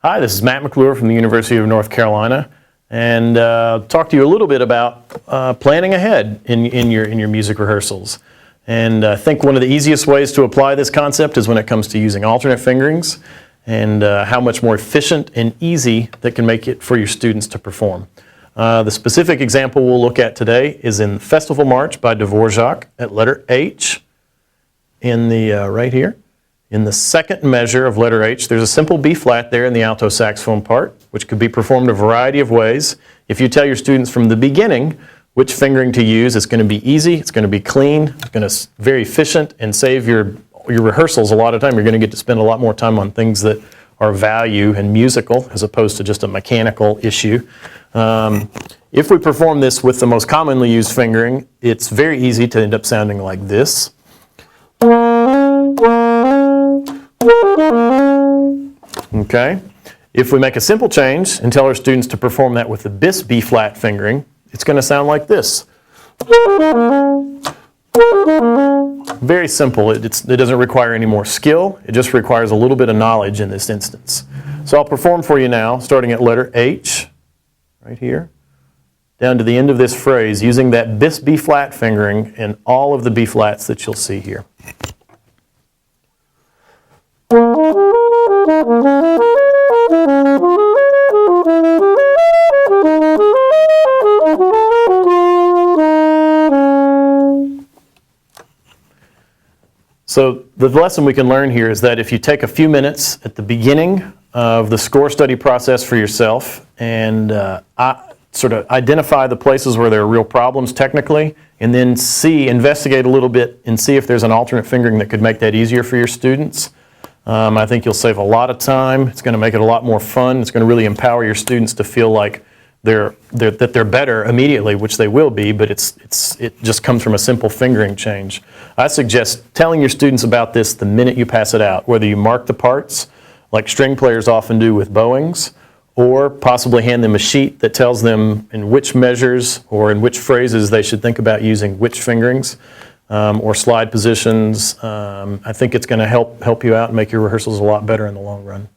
Hi, this is Matt McClure from the University of North Carolina, and talk to you a little bit about planning ahead in your music rehearsals. And I think one of the easiest ways to apply this concept is when it comes to using alternate fingerings and how much more efficient and easy that can make it for your students to perform. The specific example we'll look at today is in Festival March by Dvorak at letter H in the right here. In the second measure of letter H, there's a simple B flat there in the alto saxophone part, which could be performed a variety of ways. If you tell your students from the beginning which fingering to use, it's going to be easy, it's going to be clean, it's going to be very efficient and save your rehearsals a lot of time. You're going to get to spend a lot more time on things that are value and musical as opposed to just a mechanical issue. If we perform this with the most commonly used fingering, it's very easy to end up sounding like this. Okay. If we make a simple change and tell our students to perform that with the bis B flat fingering, it's going to sound like this. Very simple. It doesn't require any more skill. It just requires a little bit of knowledge in this instance. So I'll perform for you now, starting at letter H, right here, down to the end of this phrase, using that bis B flat fingering and all of the B flats that you'll see here. So the lesson we can learn here is that if you take a few minutes at the beginning of the score study process for yourself and sort of identify the places where there are real problems technically, and then investigate a little bit and see if there's an alternate fingering that could make that easier for your students, I think you'll save a lot of time. It's going to make it a lot more fun. It's going to really empower your students to feel like they're better immediately, which they will be, but it just comes from a simple fingering change. I suggest telling your students about this the minute you pass it out, whether you mark the parts, like string players often do with bowings, or possibly hand them a sheet that tells them in which measures or in which phrases they should think about using which fingerings, or slide positions. I think it's going to help you out and make your rehearsals a lot better in the long run.